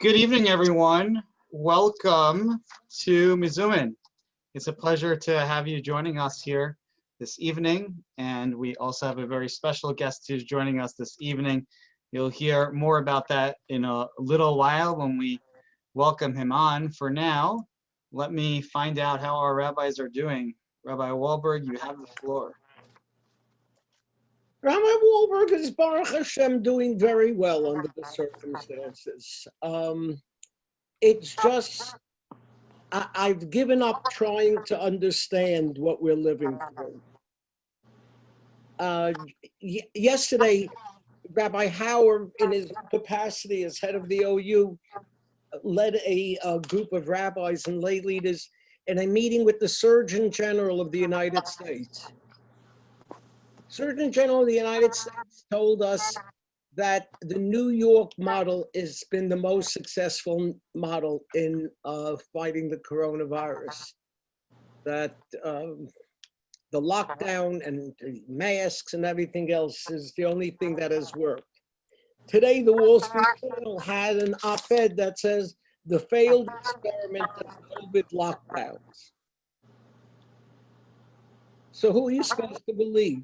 Good evening, everyone. Welcome to MeZooMin. It's a pleasure to have you joining us here this evening, and we also have a very special guest who's joining us this evening. You'll hear more about that in a little while when we welcome him on. For now, let me find out how our rabbis are doing. Rabbi Wahlberg, you have the floor. Rabbi Wahlberg is, Baruch Hashem, doing very well under the circumstances. It's just, I've given up trying to understand what we're living through. Yesterday, Rabbi Hauer, in his capacity as head of the OU, led a group of rabbis and lay leaders in a meeting with the Surgeon General of the United States. Surgeon General of the United States told us that the New York model has been the most successful model in fighting the coronavirus. That the lockdown and the masks and everything else is the only thing that has worked. Today, the Wall Street Journal had an op-ed that says the failed experiment of COVID lockdowns. So who are you supposed to believe?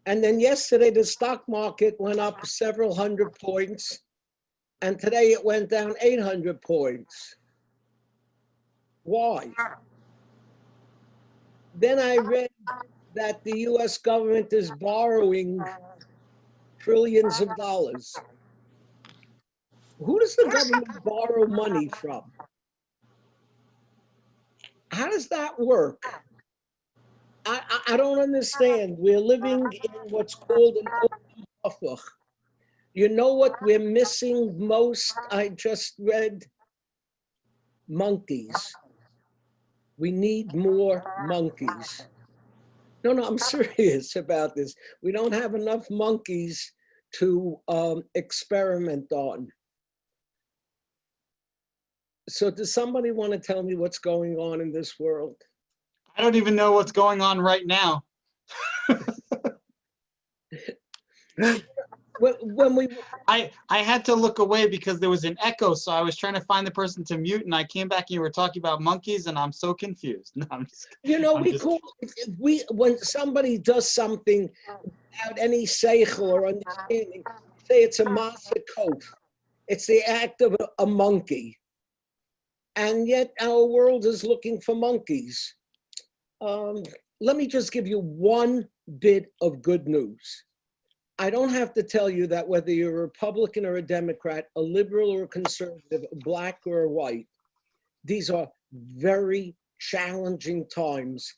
And then yesterday, the stock market went up several hundred points, and today it went down 800 points. Why? Then I read that the US government is borrowing trillions of dollars. Who does the government borrow money from? How does that work? I don't understand. We're living in what's called an open hafach. You know what we're missing most? I just read monkeys. We need more monkeys. No, I'm serious about this. We don't have enough monkeys to experiment on. So does somebody want to tell me what's going on in this world? I don't even know what's going on right now. I had to look away because there was an echo, so I was trying to find the person to mute, and I came back and you were talking about monkeys, and I'm so confused. No, I'm just, you know, when somebody does something without any seichel or understanding, say it's a masa kof. It's the act of a monkey. And yet our world is looking for monkeys. Let me just give you one bit of good news. I don't have to tell you that whether you're a Republican or a Democrat, a liberal or a conservative, a black or a white, these are very challenging times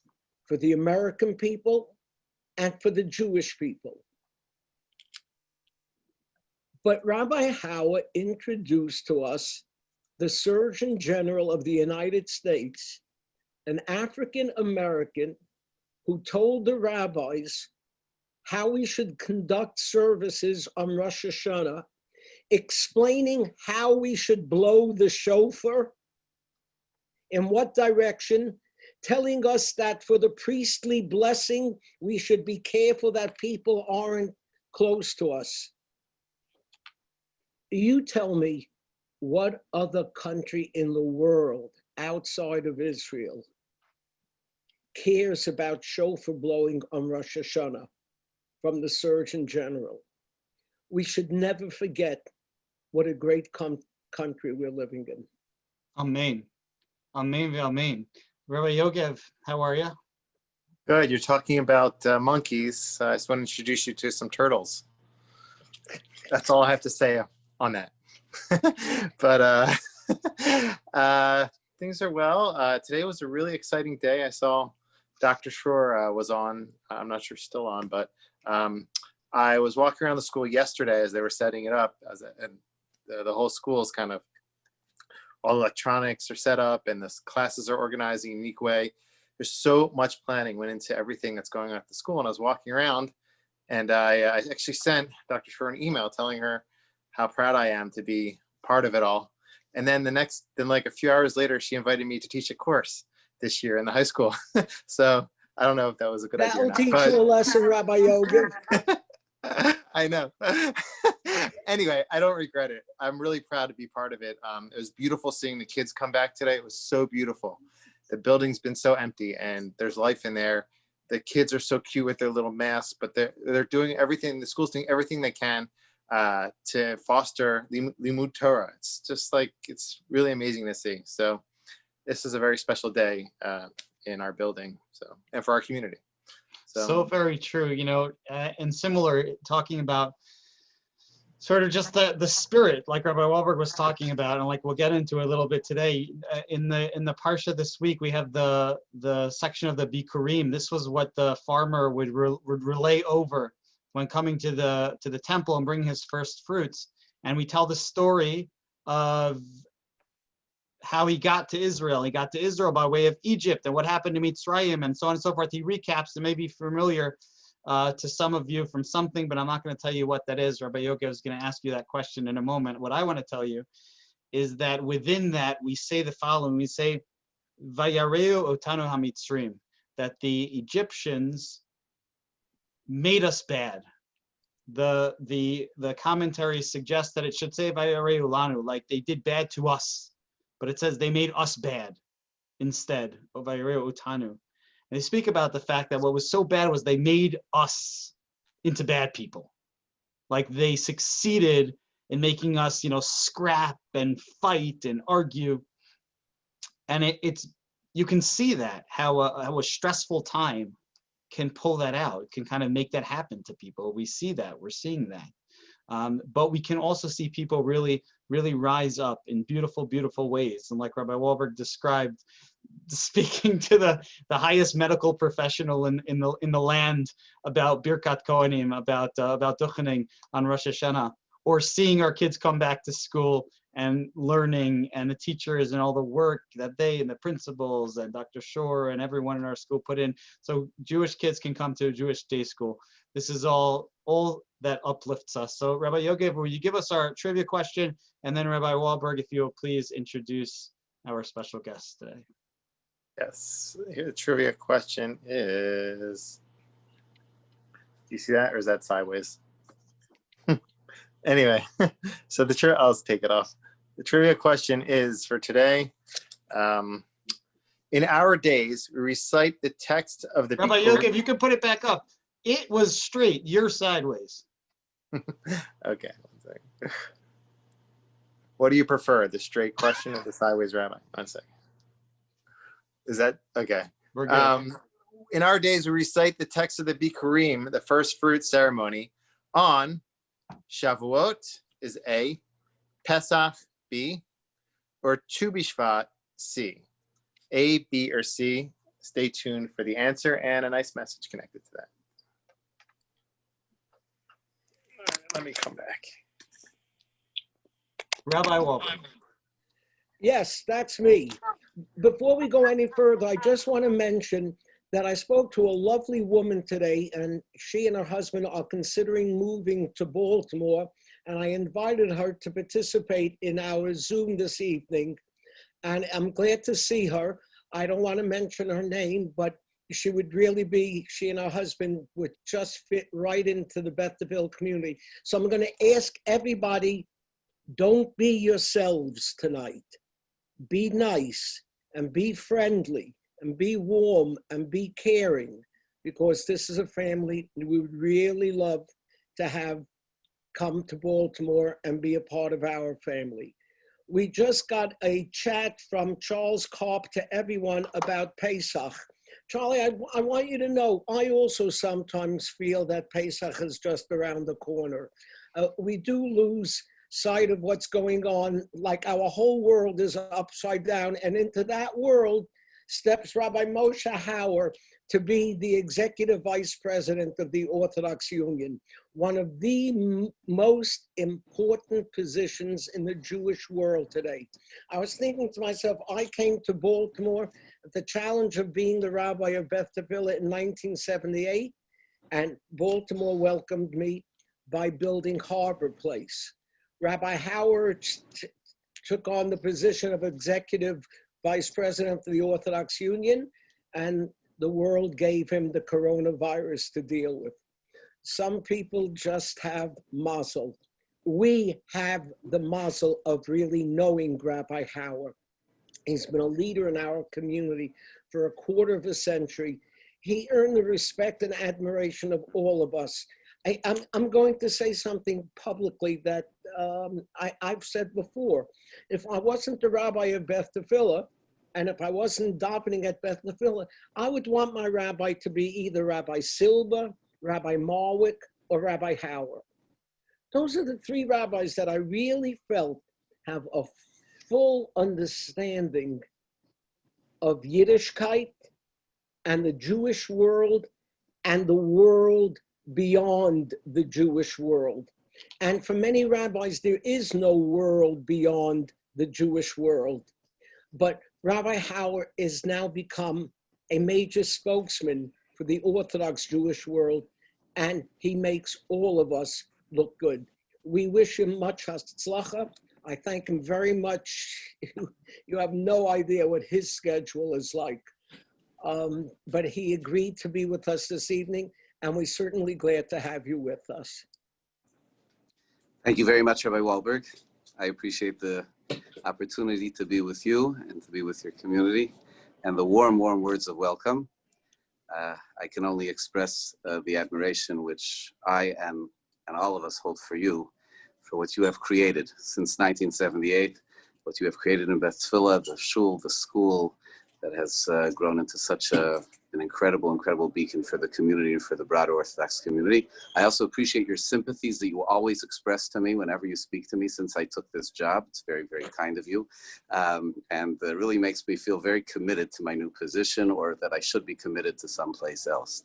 for the American people and for the Jewish people. But Rabbi Hauer introduced to us the Surgeon General of the United States, an African American who told the rabbis how we should conduct services on Rosh Hashanah, explaining how we should blow the shofar, in what direction, telling us that for the priestly blessing, we should be careful that people aren't close to us. You tell me what other country in the world outside of Israel cares about shofar blowing on Rosh Hashanah from the Surgeon General. We should never forget what a great country we're living in. Amen. Amen, amen. Rabbi Yogev, how are you? Good. You're talking about monkeys. I just want to introduce you to some turtles. That's all I have to say on that. But things are well. Today was a really exciting day. I saw Dr. Shore was on. I'm not sure she's still on, but I was walking around the school yesterday as they were setting it up, and the whole school is kind of, all electronics are set up and the classes are organized in a unique way. There's so much planning went into everything that's going on at the school. And I was walking around, and I actually sent Dr. Shore an email telling her how proud I am to be part of it all. And then like a few hours later, she invited me to teach a course this year in the high school. So I don't know if that was a good idea. That will teach you a lesson, Rabbi Yogev. I know. Anyway, I don't regret it. I'm really proud to be part of it. It was beautiful seeing the kids come back today. It was so beautiful. The building's been so empty and there's life in there. The kids are so cute with their little masks, but they're doing everything. The school's doing everything they can to foster limud Torah. It's just like, it's really amazing to see. So this is a very special day in our building, and for our community. So very true, and similar, talking about sort of just the spirit, like Rabbi Wahlberg was talking about, and like we'll get into a little bit today. In the parsha this week, we have the section of the Bikurim. This was what the farmer would relay over when coming to the temple and bringing his first fruits. And we tell the story of how he got to Israel. He got to Israel by way of Egypt and what happened to Mitzrayim and so on and so forth. He recaps. It may be familiar to some of you from something, but I'm not going to tell you what that is. Rabbi Yogev is going to ask you that question in a moment. What I want to tell you is that within that, we say the following. We say, Vayareu otanu hamitzrim, that the Egyptians made us bad. The commentary suggests that it should say Vayareu lanu, like they did bad to us, but it says they made us bad instead of Vayareu otanu. And they speak about the fact that what was so bad was they made us into bad people. Like they succeeded in making us, scrap and fight and argue. And it's you can see that how a stressful time can pull that out. It can kind of make that happen to people. We see that. We're seeing that. But we can also see people really, really rise up in beautiful, beautiful ways. And like Rabbi Wahlberg described, speaking to the highest medical professional in the land about Birkat Kohanim, about Duchening on Rosh Hashanah, or seeing our kids come back to school and learning, and the teachers and all the work that they and the principals and Dr. Shore and everyone in our school put in, so Jewish kids can come to a Jewish day school. This is all that uplifts us. So Rabbi Yogev, will you give us our trivia question, and then Rabbi Wahlberg, if you will please introduce our special guest today. Yes, here the trivia question is, do you see that, or is that sideways? Anyway, so I'll take it off. The trivia question is for today. In our days, we recite the text of the Rabbi Yogev, you can put it back up. It was straight, you're sideways. Okay, one second. What do you prefer, the straight question or the sideways rabbi? 1 second. Is that okay? We're good. In our days, we recite the text of the Bikurim, the first fruit ceremony, on Shavuot is A, Pesach B, or Tu B'Shvat C. A, B, or C. Stay tuned for the answer and a nice message connected to that. All right, let me come back. Rabbi Wahlberg. Yes, that's me. Before we go any further, I just want to mention that I spoke to a lovely woman today, and she and her husband are considering moving to Baltimore, and I invited her to participate in our Zoom this evening, and I'm glad to see her. I don't want to mention her name, but she and her husband would just fit right into the Bethel community. So I'm going to ask everybody, don't be yourselves tonight. Be nice and be friendly and be warm and be caring, because this is a family we would really love to have come to Baltimore and be a part of our family. We just got a chat from Charles Karp to everyone about Pesach. Charlie, I want you to know, I also sometimes feel that Pesach is just around the corner. We do lose sight of what's going on, like our whole world is upside down, and into that world steps Rabbi Moshe Hauer to be the executive vice president of the Orthodox Union, one of the most important positions in the Jewish world today. I was thinking to myself, I came to Baltimore at the challenge of being the rabbi of Beth Tefillah in 1978, and Baltimore welcomed me by building Harbor Place. Rabbi Hauer took on the position of executive vice president of the Orthodox Union, and the world gave him the coronavirus to deal with. Some people just have mazel. we have the mazel of really knowing Rabbi Hauer. He's been a leader in our community for a quarter of a century. He earned the respect and admiration of all of us. I'm going to say something publicly that I've said before. If I wasn't the rabbi of Beth Tefillah, and if I wasn't davening at Beth Tefillah, I would want my rabbi to be either Rabbi Silva, Rabbi Marwick, or Rabbi Hauer. Those are the three rabbis that I really felt have a full understanding of Yiddishkeit and the Jewish world and the world beyond the Jewish world. And for many rabbis, there is no world beyond the Jewish world. But Rabbi Hauer has now become a major spokesman for the Orthodox Jewish world, and he makes all of us look good. We wish him much hatzlacha. I thank him very much. You have no idea what his schedule is like. But he agreed to be with us this evening, and we're certainly glad to have you with us. Thank you very much, Rabbi Wahlberg. I appreciate the opportunity to be with you and to be with your community, and the warm, warm words of welcome. I can only express the admiration which I and all of us hold for you, for what you have created since 1978, what you have created in Beth Tefillah, the shul, the school that has grown into such an incredible, incredible beacon for the community and for the broader Orthodox community. I also appreciate your sympathies that you always express to me whenever you speak to me since I took this job. It's very, very kind of you. And it really makes me feel very committed to my new position, or that I should be committed to someplace else.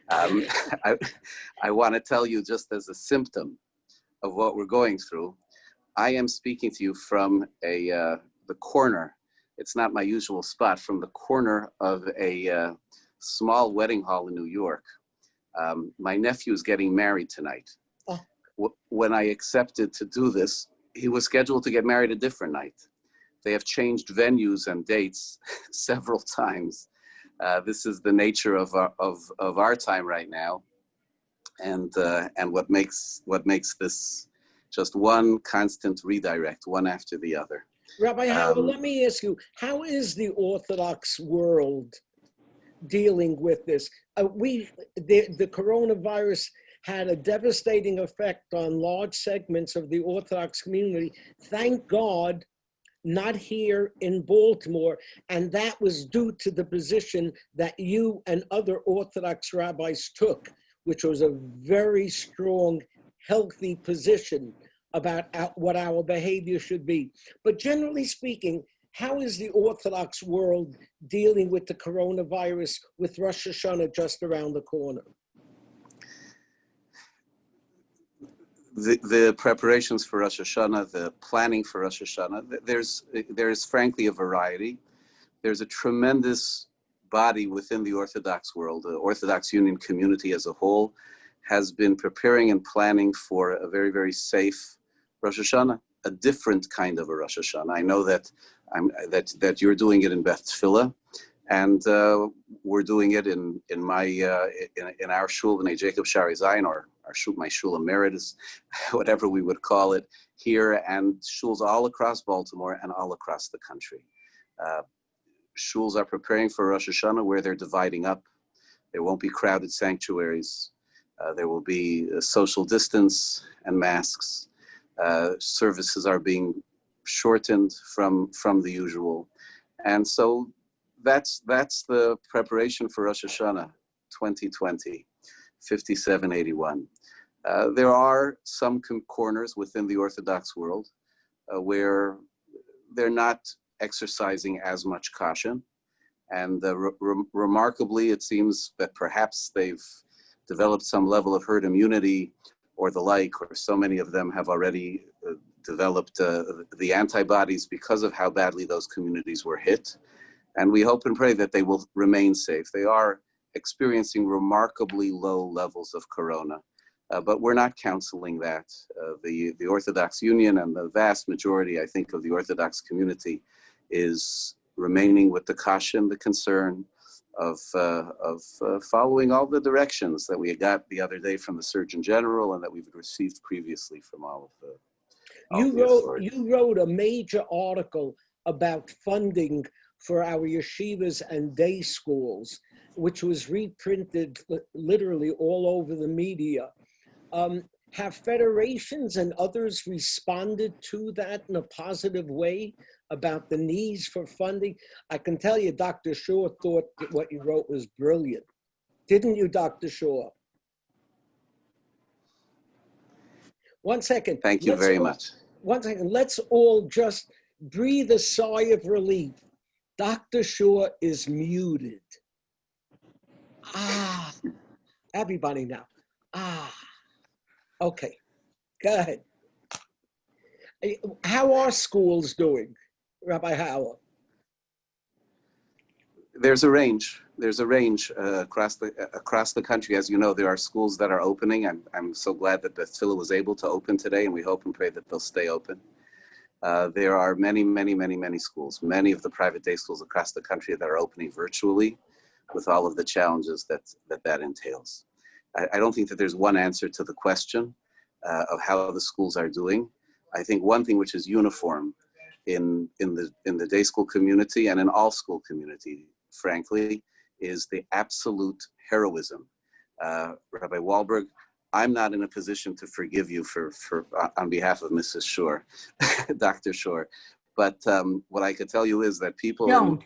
I want to tell you, just as a symptom of what we're going through, I am speaking to you from the corner. It's not my usual spot, from the corner of a small wedding hall in New York. My nephew is getting married tonight. Oh. When I accepted to do this, he was scheduled to get married a different night. They have changed venues and dates several times. This is the nature of our time right now. And what makes this just one constant redirect, one after the other. Rabbi Hauer, let me ask you, how is the Orthodox world dealing with this? The coronavirus had a devastating effect on large segments of the Orthodox community. Thank God, not here in Baltimore, and that was due to the position that you and other Orthodox rabbis took, which was a very strong, healthy position about what our behavior should be. But generally speaking, how is the Orthodox world dealing with the coronavirus with Rosh Hashanah just around the corner? The preparations for Rosh Hashanah, the planning for Rosh Hashanah, there's frankly a variety. There's a tremendous body within the Orthodox world. The Orthodox Union community as a whole has been preparing and planning for a very, very safe Rosh Hashanah, a different kind of a Rosh Hashanah. I know that that you're doing it in Beth Tefillah, and we're doing it in our shul, B'nai Jacob Shari Zion, or our shul, my shul emeritus, whatever we would call it here, and shuls all across Baltimore and all across the country. Shuls are preparing for Rosh Hashanah, where they're dividing up. There won't be crowded sanctuaries. There will be social distance and masks. Services are being shortened from the usual. And so that's the preparation for Rosh Hashanah 2020, 5781. There are some corners within the Orthodox world where they're not exercising as much caution. And remarkably, it seems that perhaps they've developed some level of herd immunity or the like, or so many of them have already developed the antibodies because of how badly those communities were hit. And we hope and pray that they will remain safe. They are experiencing remarkably low levels of corona, but we're not counseling that. The Orthodox Union and the vast majority, I think, of the Orthodox community is remaining with the caution, the concern of following all the directions that we got the other day from the Surgeon General and that we've received previously from all of You wrote a major article about funding for our yeshivas and day schools, which was reprinted literally all over the media. Have federations and others responded to that in a positive way about the needs for funding? I can tell you, Dr. Shaw thought that what you wrote was brilliant. Didn't you, Dr. Shaw? One second. Thank you very much. One second. Let's all just breathe a sigh of relief. Dr. Shaw is muted. Ah, everybody now. Ah, okay. Go ahead. How are schools doing, Rabbi Hauer? There's a range. There's a range across the country. As you know, there are schools that are opening. I'm so glad that Beth Tfilah was able to open today, and we hope and pray that they'll stay open. There are many, many, many, many schools, many of the private day schools across the country that are opening virtually with all of the challenges that entails. I don't think that there's one answer to the question of how the schools are doing. I think one thing which is uniform in the day school community and in all school community, frankly, is the absolute heroism. Rabbi Wahlberg, I'm not in a position to forgive you for on behalf of Mrs. Shore, Dr. Shore. But what I could tell you is that people don't.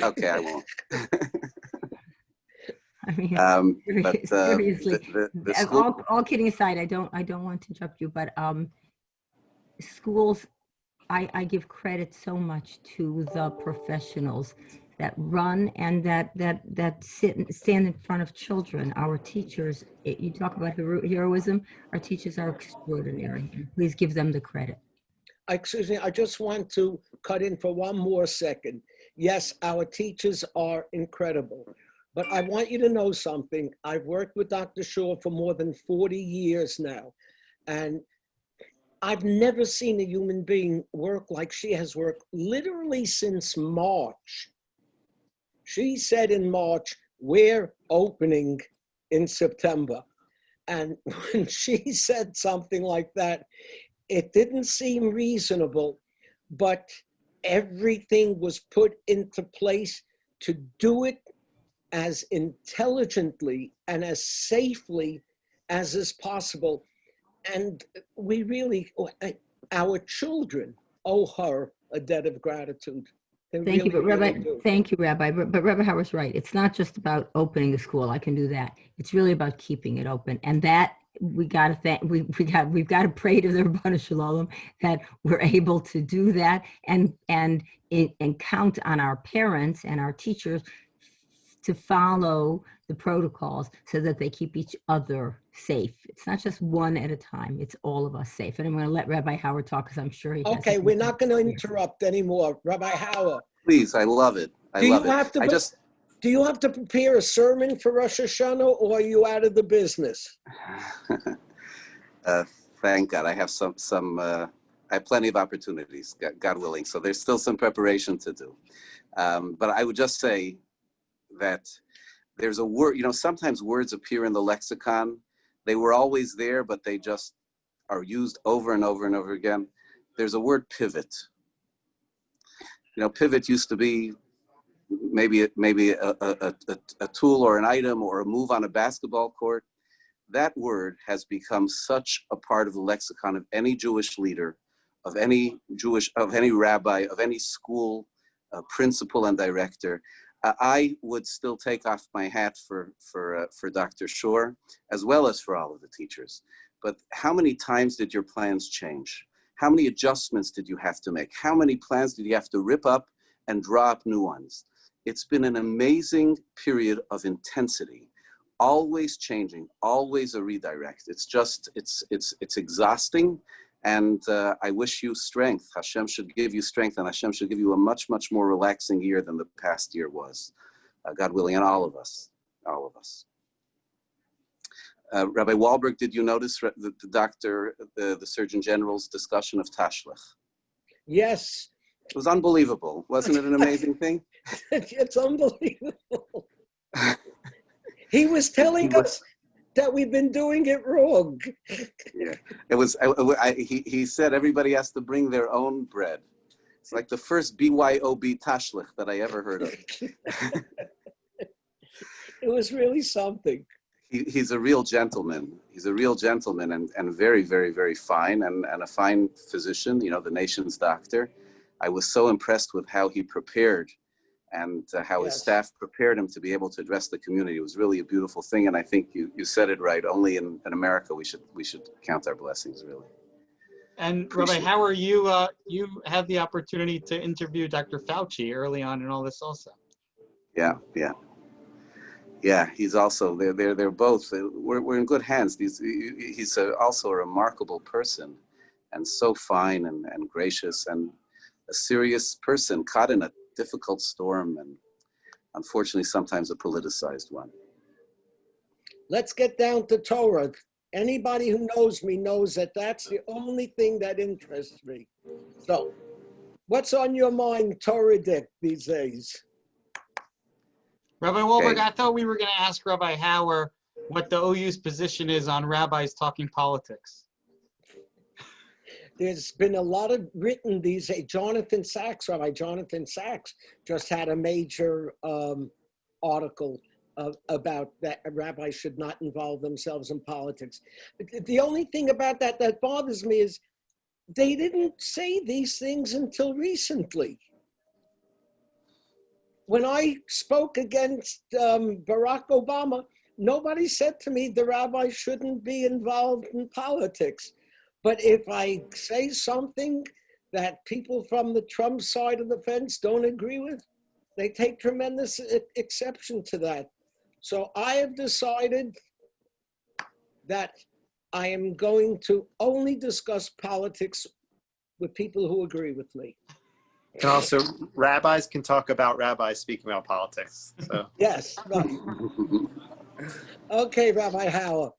Okay, I won't. I mean, but seriously, the school, all kidding aside, I don't want to interrupt you, but schools, I give credit so much to the professionals that run and that stand in front of children. Our teachers, you talk about heroism, our teachers are extraordinary. Please give them the credit. Excuse me, I just want to cut in for one more second. Yes, our teachers are incredible, but I want you to know something. I've worked with Dr. Shaw for more than 40 years now, and I've never seen a human being work like she has worked literally since March. She said in March, we're opening in September. And when she said something like that, it didn't seem reasonable, but everything was put into place to do it as intelligently and as safely as is possible. And we really, our children owe her a debt of gratitude. Thank you, but Rabbi, thank you, Rabbi. But Rabbi Hauer's right. It's not just about opening the school. I can do that. It's really about keeping it open, and that we've got to pray to the Rabbanu Shalom that we're able to do that, and count on our parents and our teachers to follow the protocols so that they keep each other safe. It's not just one at a time. It's all of us safe. And I'm going to let Rabbi Hauer talk because I'm sure he has. Okay, we're not going to interrupt anymore. Rabbi Hauer. Please, I love it. Do you have to prepare a sermon for Rosh Hashanah, or are you out of the business? Thank God. I have I have plenty of opportunities, God willing. So there's still some preparation to do. But I would just say that there's a word, sometimes words appear in the lexicon. They were always there, but they just are used over and over and over again. There's a word pivot. Pivot used to be maybe a tool or an item or a move on a basketball court. That word has become such a part of the lexicon of any Jewish leader, of any rabbi, of any school principal and director. I would still take off my hat for Dr. Shore, as well as for all of the teachers. But how many times did your plans change? How many adjustments did you have to make? How many plans did you have to rip up and draw up new ones? It's been an amazing period of intensity, always changing, always a redirect. It's exhausting. And I wish you strength. Hashem should give you strength, and Hashem should give you a much, much more relaxing year than the past year was. God willing, and all of us. Rabbi Wahlberg, did you notice the Surgeon General's discussion of Tashlich? Yes. It was unbelievable. Wasn't it an amazing thing? It's unbelievable. He was telling us that we've been doing it wrong. Yeah, it was. He said everybody has to bring their own bread. It's like the first BYOB tashlich that I ever heard of. It was really something. He's a real gentleman. He's a real gentleman and very, very, very fine and a fine physician, you know, the nation's doctor. I was so impressed with how he prepared and how his Yes. staff prepared him to be able to address the community. It was really a beautiful thing. And I think you said it right. Only in America we should count our blessings, really. And Appreciate Rabbi Hauer, you had the opportunity to interview Dr. Fauci early on in all this also. Yeah, he's also, they're both, we're in good hands. He's also a remarkable person and so fine and gracious and a serious person caught in a difficult storm and unfortunately sometimes a politicized one. Let's get down to Torah. Anybody who knows me knows that that's the only thing that interests me. So, what's on your mind, Torah Dick, these days? Rabbi Wahlberg, Okay. I thought we were going to ask Rabbi Hauer what the OU's position is on rabbis talking politics. There's been a lot of written these days. Rabbi Jonathan Sachs just had a major article about that rabbis should not involve themselves in politics. The only thing about that bothers me is they didn't say these things until recently. When I spoke against Barack Obama, nobody said to me the rabbi shouldn't be involved in politics. But if I say something that people from the Trump side of the fence don't agree with, they take tremendous exception to that. So I have decided that I am going to only discuss politics with people who agree with me. And also, rabbis can talk about rabbis speaking about politics. So Yes, right. Okay, Rabbi Hauer.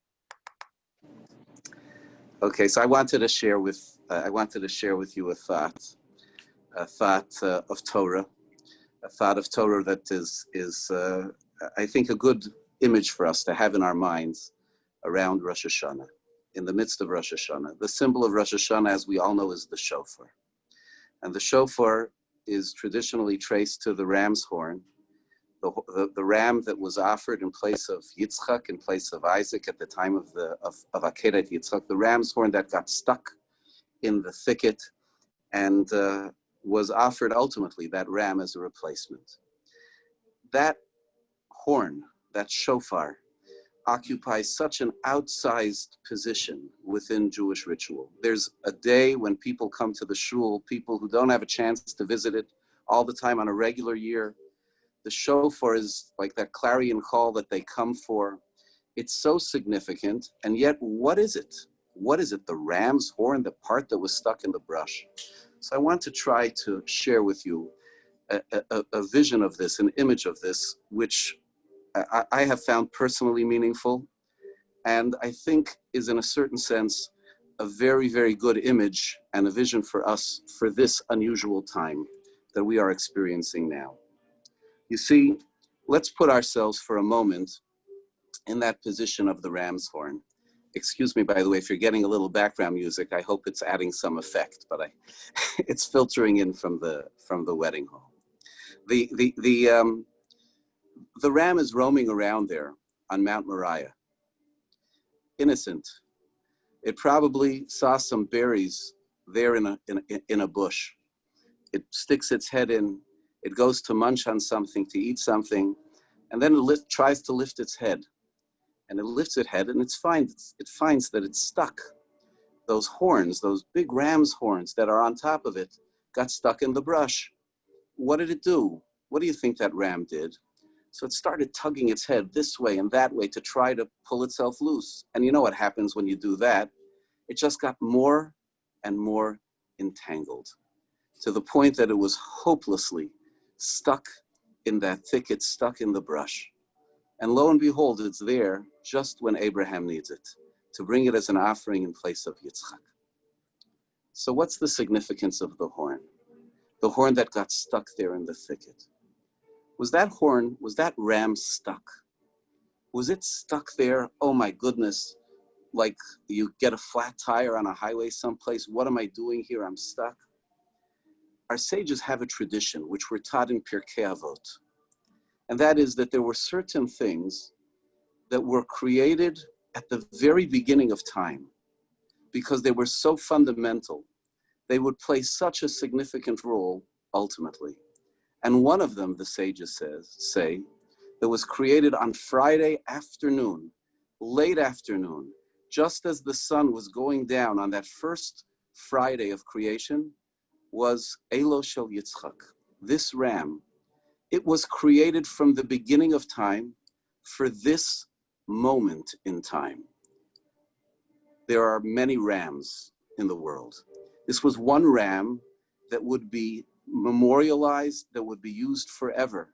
Okay, so I wanted to share with you a thought of Torah, that is I think a good image for us to have in our minds around Rosh Hashanah, in the midst of Rosh Hashanah. The symbol of Rosh Hashanah, as we all know, is the shofar. And the shofar is traditionally traced to the ram's horn, the ram that was offered in place of Yitzchak, in place of Isaac at the time of Akeret Yitzchak, the ram's horn that got stuck in the thicket and was offered ultimately, that ram, as a replacement. That horn, that shofar, occupies such an outsized position within Jewish ritual. There's a day when people come to the shul, people who don't have a chance to visit it all the time on a regular year. The shofar is like that clarion call that they come for. It's so significant, and yet what is it? What is it? The ram's horn, the part that was stuck in the brush. So I want to try to share with you a vision of this, an image of this, which I have found personally meaningful, and I think is in a certain sense a very, very good image and a vision for us for this unusual time that we are experiencing now. You see, let's put ourselves for a moment in that position of the ram's horn. Excuse me, by the way, if you're getting a little background music, I hope it's adding some effect, but it's filtering in from the wedding hall. The ram is roaming around there on Mount Moriah, innocent. It probably saw some berries there in a bush. It sticks its head in, it goes to munch on something, to eat something, and then it tries to lift its head. And it lifts its head and it finds that it's stuck. Those horns, those big ram's horns that are on top of it, got stuck in the brush. What did it do? What do you think that ram did? So it started tugging its head this way and that way to try to pull itself loose. And you know what happens when you do that? It just got more and more entangled, to the point that it was hopelessly stuck in that thicket, stuck in the brush. And lo and behold, it's there just when Abraham needs it, to bring it as an offering in place of Yitzchak. So what's the significance of the horn? The horn that got stuck there in the thicket. Was that ram stuck? Was it stuck there? Oh my goodness, like you get a flat tire on a highway someplace. What am I doing here? I'm stuck. Our sages have a tradition, which we're taught in Pirkei Avot. And that is that there were certain things that were created at the very beginning of time because they were so fundamental. They would play such a significant role ultimately. And one of them, the sages say, that was created on Friday afternoon, late afternoon, just as the sun was going down on that first Friday of creation, was Elo Shel Yitzchak, this ram. It was created from the beginning of time for this moment in time. There are many rams in the world. This was one ram that would be memorialized, that would be used forever.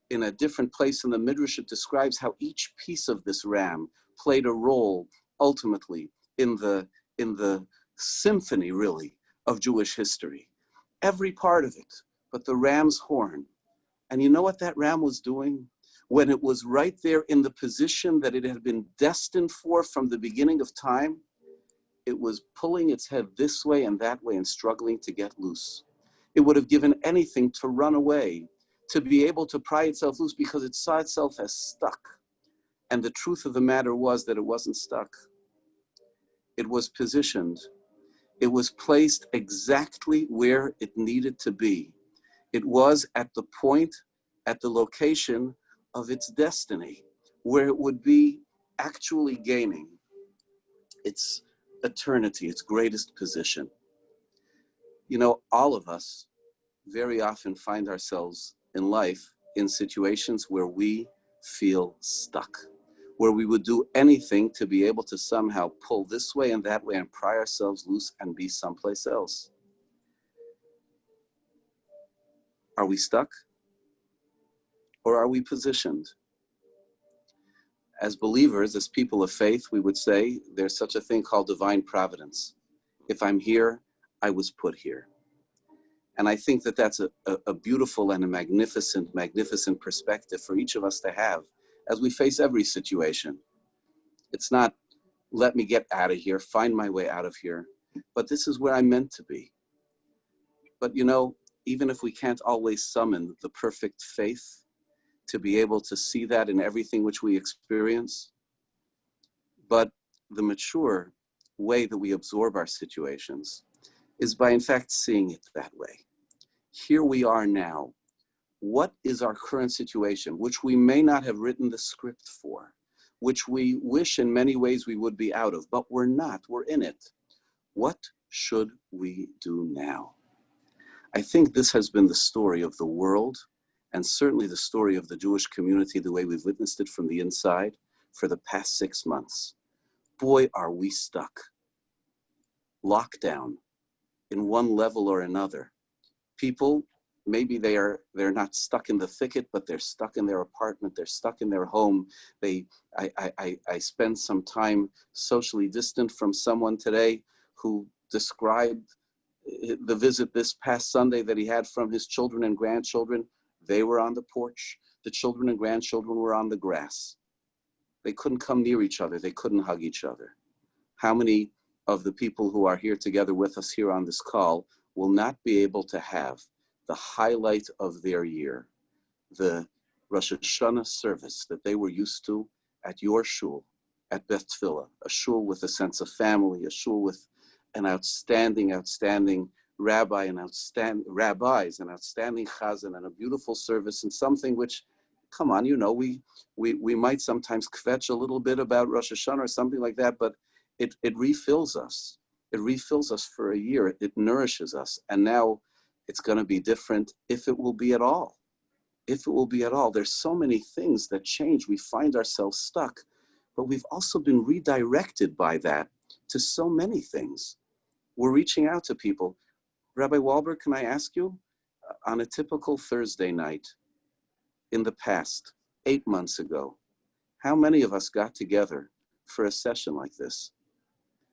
In a different place in the Midrash, it describes how each piece of this ram played a role ultimately in the symphony, really, of Jewish history. Every part of it, but the ram's horn. And you know what that ram was doing? When it was right there in the position that it had been destined for from the beginning of time, it was pulling its head this way and that way and struggling to get loose. It would have given anything to run away, to be able to pry itself loose because it saw itself as stuck. And the truth of the matter was that it wasn't stuck. It was positioned. It was placed exactly where it needed to be. It was at the point, at the location of its destiny, where it would be actually gaining its eternity, its greatest position. You know, all of us very often find ourselves in life in situations where we feel stuck, where we would do anything to be able to somehow pull this way and that way and pry ourselves loose and be someplace else. Are we stuck? Or are we positioned? As believers, as people of faith, we would say there's such a thing called divine providence. If I'm here, I was put here. And I think that that's a beautiful and a magnificent, magnificent perspective for each of us to have as we face every situation. It's not, let me get out of here, find my way out of here, but this is where I'm meant to be. But you know, even if we can't always summon the perfect faith to be able to see that in everything which we experience, but the mature way that we absorb our situations is by in fact seeing it that way. Here we are now. What is our current situation, which we may not have written the script for, which we wish in many ways we would be out of, but we're not, we're in it. What should we do now? I think this has been the story of the world, and certainly the story of the Jewish community, the way we've witnessed it from the inside for the past 6 months. Boy, are we stuck. Lockdown in one level or another. People, maybe they're not stuck in the thicket, but they're stuck in their apartment, they're stuck in their home. I spent some time socially distant from someone today who described the visit this past Sunday that he had from his children and grandchildren. They were on the porch. The children and grandchildren were on the grass. They couldn't come near each other. They couldn't hug each other. How many of the people who are here together with us here on this call will not be able to have the highlight of their year, the Rosh Hashanah service that they were used to at your shul, at Beth Tfilah, a shul with a sense of family, a shul with an outstanding rabbi, and outstanding rabbis, an outstanding chazan, and a beautiful service, and something which, come on, you know, we might sometimes kvetch a little bit about Rosh Hashanah or something like that, but it refills us. It refills us for a year. It nourishes us. And now it's going to be different if it will be at all. If it will be at all. There's so many things that change. We find ourselves stuck, but we've also been redirected by that to so many things. We're reaching out to people. Rabbi Wahlberg, can I ask you, on a typical Thursday night in the past, 8 months ago, how many of us got together for a session like this?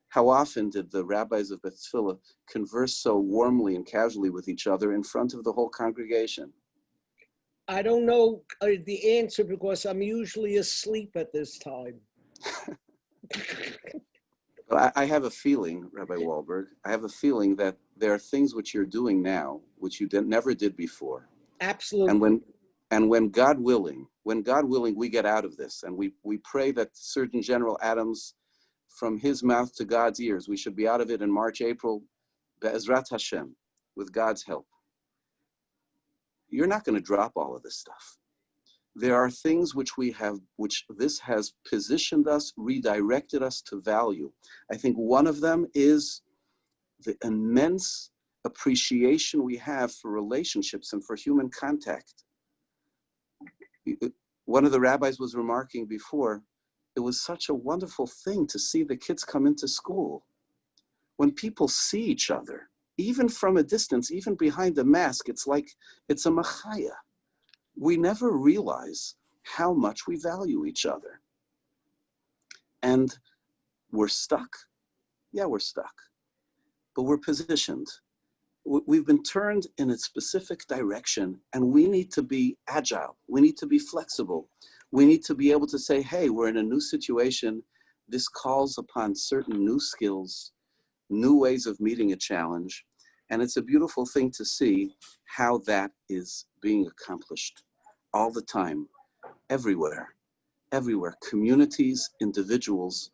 How often did the rabbis of Beth Tfilah converse so warmly and casually with each other in front of the whole congregation? I don't know the answer because I'm usually asleep at this time. I have a feeling, Rabbi Wahlberg, I have a feeling that there are things which you're doing now, which you never did before. Absolutely. And when God willing, we get out of this, and we pray that Surgeon General Adams, from his mouth to God's ears, we should be out of it in March, April, Be'ezrat Hashem, with God's help. You're not going to drop all of this stuff. There are things which this has positioned us, redirected us to value. I think one of them is the immense appreciation we have for relationships and for human contact. One of the rabbis was remarking before, it was such a wonderful thing to see the kids come into school. When people see each other, even from a distance, even behind a mask, it's like it's a machaya. We never realize how much we value each other. And we're stuck. Yeah, we're stuck. But we're positioned. We've been turned in a specific direction, and we need to be agile. We need to be flexible. We need to be able to say, hey, we're in a new situation. This calls upon certain new skills, new ways of meeting a challenge. And it's a beautiful thing to see how that is being accomplished all the time, everywhere. Communities, individuals,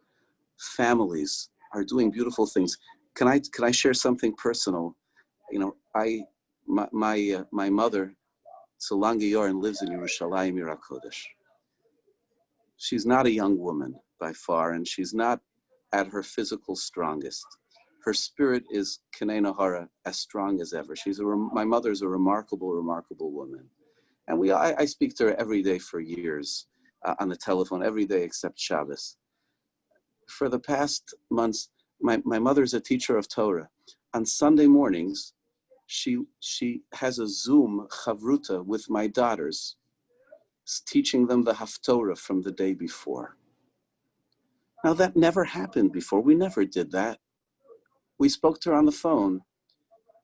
families are doing beautiful things. Can I share something personal? You know, my mother, Solange Yoren, lives in Yerushalayim, Yer HaKodesh. She's not a young woman by far, and she's not at her physical strongest. Her spirit is K'nai Nahara, as strong as ever. My mother's a remarkable, remarkable woman. And I speak to her every day for years on the telephone, every day except Shabbos. For the past months, my mother's a teacher of Torah. On Sunday mornings, she has a Zoom chavruta with my daughters, teaching them the Haftorah from the day before. Now that never happened before. We never did that. We spoke to her on the phone.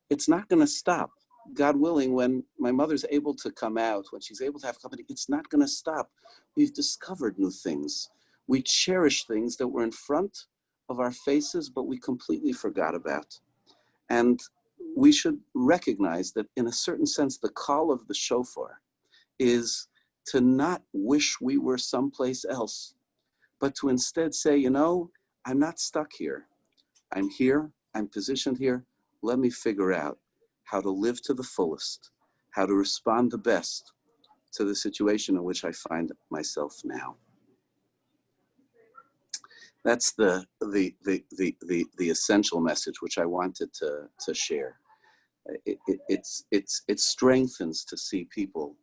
It's not going to stop. God willing, when my mother's able to come out, when she's able to have company, it's not going to stop. We've discovered new things. We cherish things that were in front of our faces, but we completely forgot about. And we should recognize that in a certain sense, the call of the shofar is to not wish we were someplace else, but to instead say, you know, I'm not stuck here. I'm here, I'm positioned here. Let me figure out how to live to the fullest, how to respond the best to the situation in which I find myself now. That's the essential message which I wanted to share. It strengthens to see people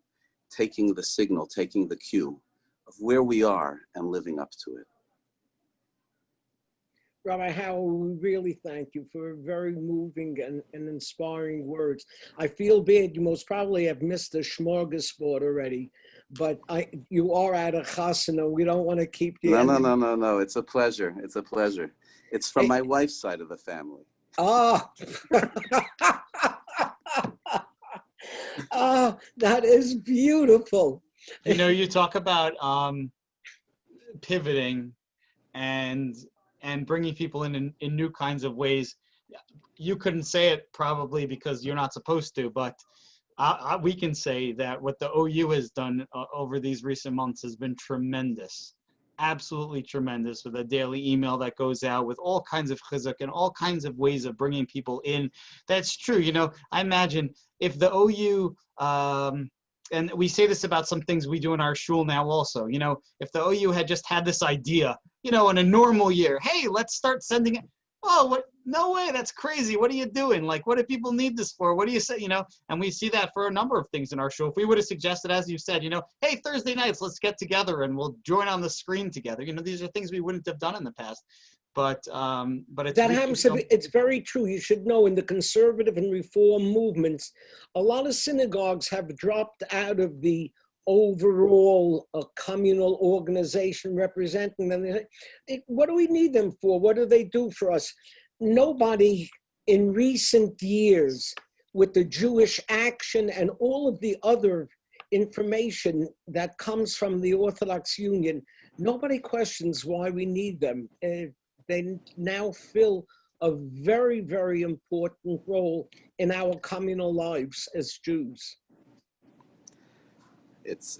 taking the signal, taking the cue of where we are and living up to it. Rabbi Hauer, we really thank you for very moving and inspiring words. I feel bad. You most probably have missed a smorgasbord already, but you are at a chasana. We don't want to keep you. No. It's a pleasure. It's a pleasure. It's from my wife's side of the family. Ah. Ah, that is beautiful. You know, you talk about pivoting and bringing people in new kinds of ways. You couldn't say it probably because you're not supposed to, but we can say that what the OU has done over these recent months has been tremendous, absolutely tremendous, with a daily email that goes out with all kinds of chizuk and all kinds of ways of bringing people in. That's true. You know, I imagine if the OU, and we say this about some things we do in our shul now also, you know, if the OU had just had this idea, you know, in a normal year, hey, let's start sending it. Oh, what? No way, that's crazy. What are you doing? Like, what do people need this for? What do you say? You know, and we see that for a number of things in our show. If we would have suggested, as you said, you know, hey, Thursday nights, let's get together and we'll join on the screen together. You know, these are things we wouldn't have done in the past. But it's that happens to be, it's very true. You should know in the conservative and reform movements, a lot of synagogues have dropped out of the overall communal organization representing them. What do we need them for? What do they do for us? Nobody in recent years, with the Jewish Action and all of the other information that comes from the Orthodox Union, nobody questions why we need them. They now fill a very, very important role in our communal lives as Jews. It's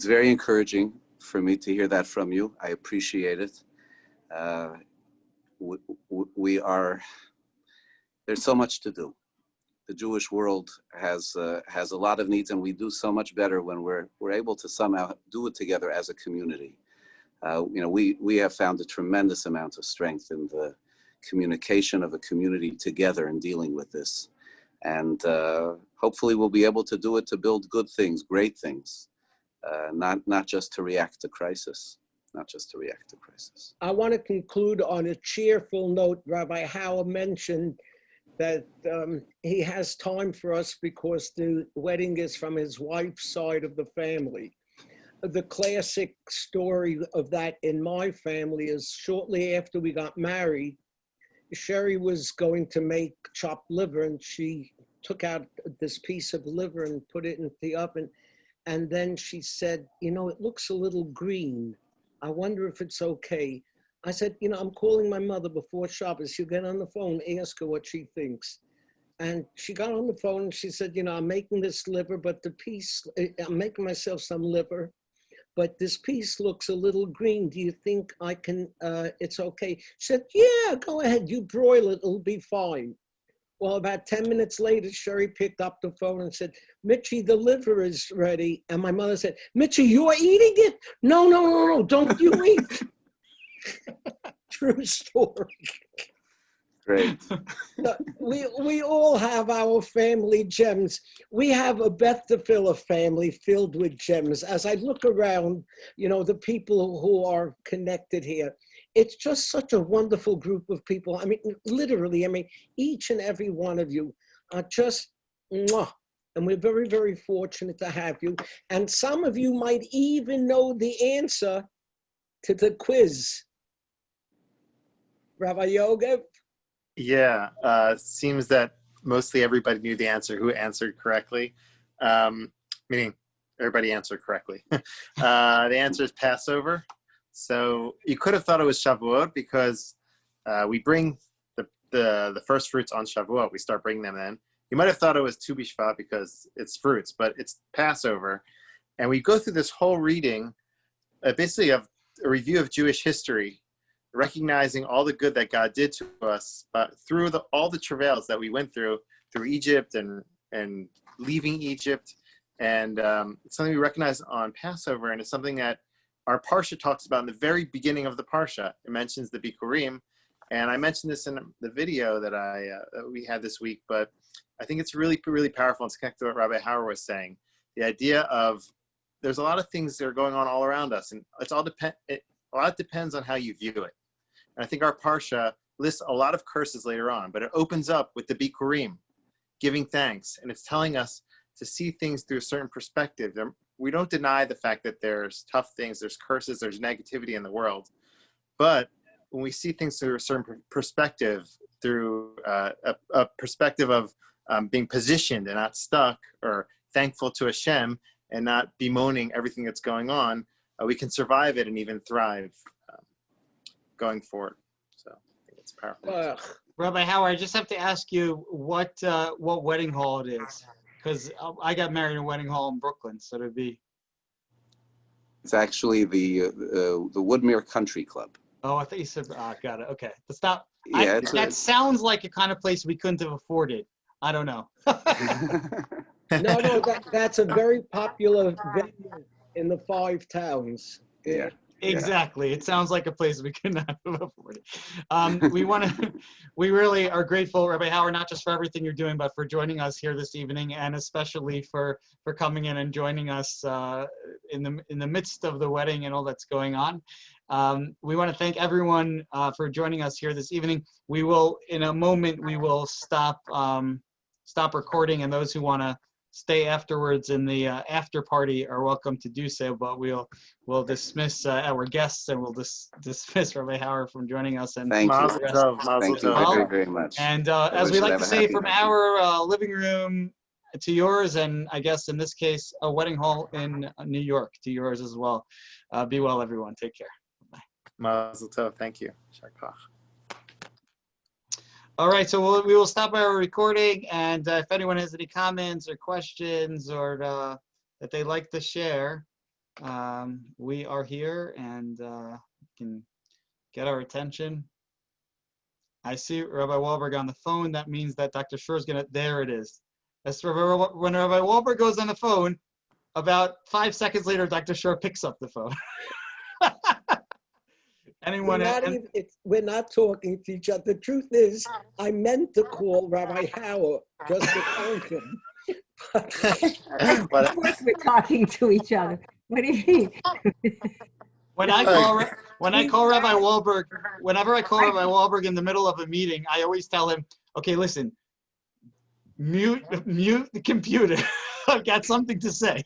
very encouraging for me to hear that from you. I appreciate it. There's so much to do. The Jewish world has a lot of needs, and we do so much better when we're able to somehow do it together as a community. We have found a tremendous amount of strength in the communication of a community together in dealing with this. And hopefully we'll be able to do it to build good things, great things, not just to react to crisis, I want to conclude on a cheerful note. Rabbi Hauer mentioned that he has time for us because the wedding is from his wife's side of the family. The classic story of that in my family is shortly after we got married, Sherry was going to make chopped liver, and she took out this piece of liver and put it in the oven. And then she said, it looks a little green. I wonder if it's okay. I said, I'm calling my mother before Shabbos. You get on the phone, ask her what she thinks. And she got on the phone and she said, I'm making this liver, but I'm making myself some liver, but this piece looks a little green. Do you think I can, it's okay? She said, yeah, go ahead. You broil it. It'll be fine. Well, about 10 minutes later, Sherry picked up the phone and said, Mitchie, the liver is ready. And my mother said, Mitchie, you're eating it? No, don't you eat. True story. Great. We all have our family gems. We have a Beth Tefillah family filled with gems. As I look around, the people who are connected here, it's just such a wonderful group of people. I mean, literally, each and every one of you are just mwah. And we're very, very fortunate to have you. And some of you might even know the answer to the quiz. Rabbi Yogev? Yeah, seems that mostly everybody knew the answer, who answered correctly, meaning everybody answered correctly. The answer is Passover. So you could have thought it was Shavuot because we bring the first fruits on Shavuot. We start bringing them in. You might have thought it was Tu B'Shvat because it's fruits, but it's Passover. And we go through this whole reading, basically of a review of Jewish history, recognizing all the good that God did to us, but through all the travails that we went through Egypt and leaving Egypt. And it's something we recognize on Passover, and it's something that our Parsha talks about in the very beginning of the Parsha. It mentions the Bikurim, and I mentioned this in the video that that we had this week, but I think it's really, really powerful. It's connected to what Rabbi Hauer was saying. The idea of there's a lot of things that are going on all around us, and a lot depends on how you view it. And I think our Parsha lists a lot of curses later on, but it opens up with the Bikurim, giving thanks, and it's telling us to see things through a certain perspective. We don't deny the fact that there's tough things, there's curses, there's negativity in the world. But when we see things through a certain perspective, through a perspective of being positioned and not stuck, or thankful to Hashem and not bemoaning everything that's going on, we can survive it and even thrive going forward. So I think it's powerful. Rabbi Hauer, I just have to ask you what wedding hall it is, because I got married in a wedding hall in Brooklyn, so it'd be. It's actually the Woodmere Country Club. Oh, I thought you said. Got it. Okay, stop. Yeah, that sounds like a kind of place we couldn't have afforded. I don't know. No, that's a very popular venue in the 5 towns. Yeah. Exactly. It sounds like a place we could not have afforded. We really are grateful, Rabbi Hauer, not just for everything you're doing, but for joining us here this evening, and especially for coming in and joining us in the midst of the wedding and all that's going on. We want to thank everyone for joining us here this evening. We will, in a moment, we will stop recording, and those who want to stay afterwards in the after party are welcome to do so, but we'll dismiss our guests, and we'll dismiss Rabbi Hauer from joining us. And thank you. Thank you very, very much. And as we like to say from our living room to yours, and I guess in this case, a wedding hall in New York to yours as well. Be well, everyone. Take care. Bye. Mazel tov. Thank you. Shar kach. All right, so we will stop our recording, and if anyone has any comments or questions or that they'd like to share, we are here and can get our attention. I see Rabbi Wahlberg on the phone. That means that Dr. Schroer is gonna, there it is. That's when Rabbi Wahlberg goes on the phone, about 5 seconds later, Dr. Schroer picks up the phone. Anyone? We're not talking to each other. The truth is, I meant to call Rabbi Hauer just to thank him. Of course we're talking to each other. What do you mean? When I call Rabbi Wahlberg, whenever I call Rabbi Wahlberg in the middle of a meeting, I always tell him, okay, listen, mute the computer. I've got something to say.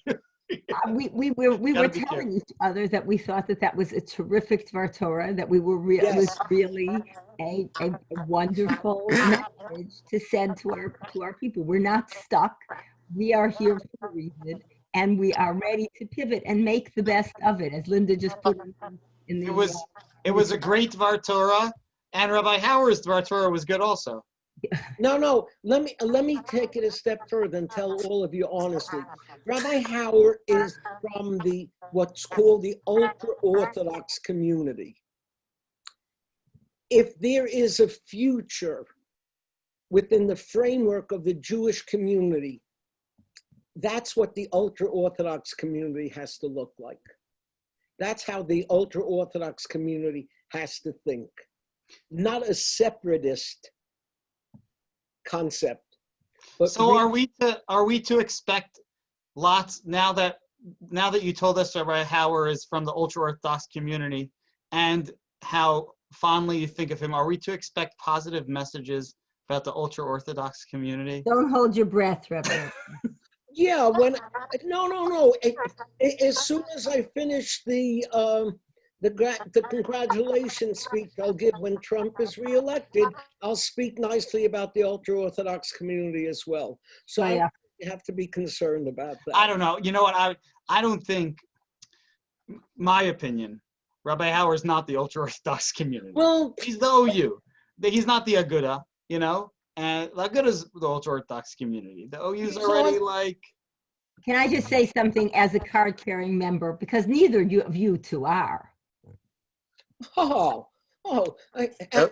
We were telling each other that we thought that was a terrific Dvar Torah, that we were it was really a wonderful message to send to our people. We're not stuck. We are here for a reason, and we are ready to pivot and make the best of it, as Linda just put in the. It was a great Dvar Torah, and Rabbi Hauer's Dvar Torah was good also. No. Let me take it a step further and tell all of you honestly. Rabbi Hauer is from what's called the ultra-Orthodox community. If there is a future within the framework of the Jewish community, that's what the ultra-Orthodox community has to look like. That's how the ultra-Orthodox community has to think. Not a separatist concept. But so are we to expect lots now that you told us Rabbi Hauer is from the ultra-Orthodox community and how fondly you think of him, are we to expect positive messages about the ultra-Orthodox community? Don't hold your breath, Rabbi. Yeah, no. As soon as I finish the congratulations speech I'll give when Trump is reelected, I'll speak nicely about the ultra-Orthodox community as well. So I have to be concerned about that. I don't know. You know what? I don't think, my opinion, Rabbi Hauer is not the ultra-Orthodox community. Well, he's the OU. He's not the Aguda, you know? And the Aguda is the ultra-Orthodox community. The OU's already like... Can I just say something as a card-carrying member? Because neither of you two are.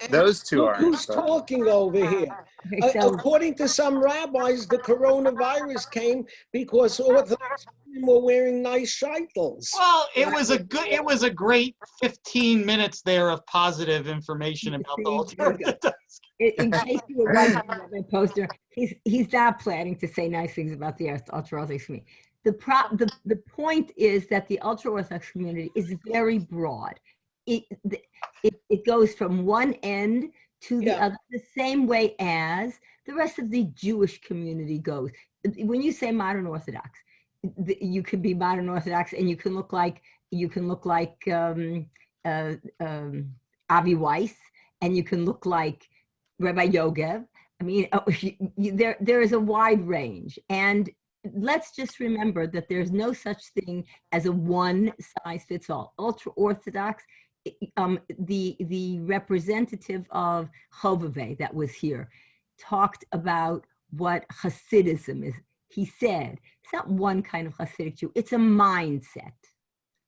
Those two are. Who's talking over here? According to some rabbis, the coronavirus came because Orthodox women were wearing nice shaitels. Well, it was a great 15 minutes there of positive information about the ultra-Orthodox. In case you were wondering about my poster, he's not planning to say nice things about the ultra-Orthodox community. The point is that the ultra-Orthodox community is very broad. It goes from one end to the other, the same way as the rest of the Jewish community goes. When you say modern Orthodox, you can be modern Orthodox and you can look like Avi Weiss, and you can look like Rabbi Yogev. I mean, there is a wide range, and let's just remember that there's no such thing as a one size fits all. Ultra Orthodox. The representative of Chovevei that was here talked about what Hasidism is. He said, it's not one kind of Hasidic Jew, it's a mindset.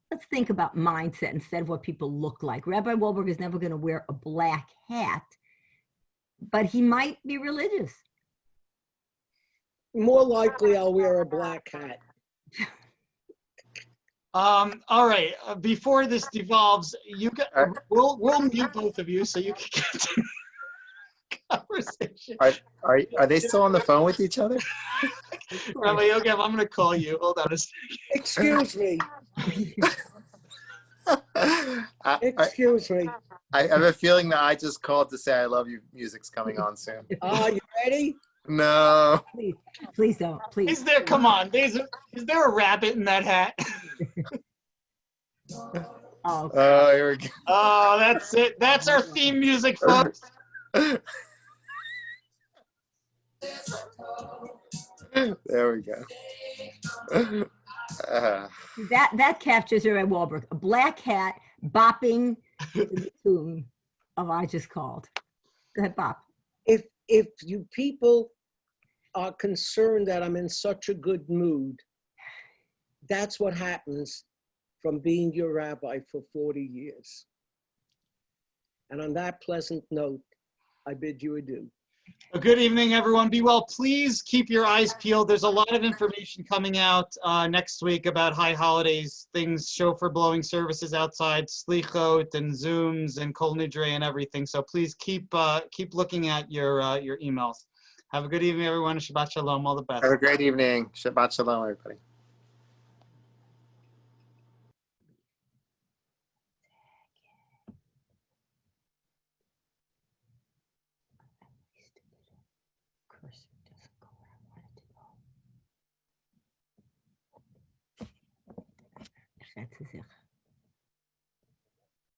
Let's think about mindset instead of what people look like. Rabbi Wahlberg is never going to wear a black hat, but he might be religious. More likely I'll wear a black hat. All right. Before this devolves, we'll mute both of you so you can continue the conversation. Are they still on the phone with each other? Rabbi Yogev, I'm going to call you. Hold on a second. Excuse me. Excuse me. I have a feeling that I just called to say I love you. Music's coming on soon. You ready? No. Please don't. Please. Is there? Come on. Is there a rabbit in that hat? Oh, here we go. Oh, that's it. That's our theme music, folks. There we go. That captures Rabbi Wahlberg. A black cat bopping to the tune of I Just Called. Go ahead, Bob. If you people are concerned that I'm in such a good mood, that's what happens from being your rabbi for 40 years. And on that pleasant note, I bid you adieu. A good evening, everyone. Be well. Please keep your eyes peeled. There's a lot of information coming out next week about high holidays, things, shofar blowing services outside, slichot and Zooms and kol nidre and everything. So please keep looking at your emails. Have a good evening, everyone. Shabbat shalom. All the best. Have a great evening. Shabbat shalom, everybody. Cursor doesn't go where I want it to go. That's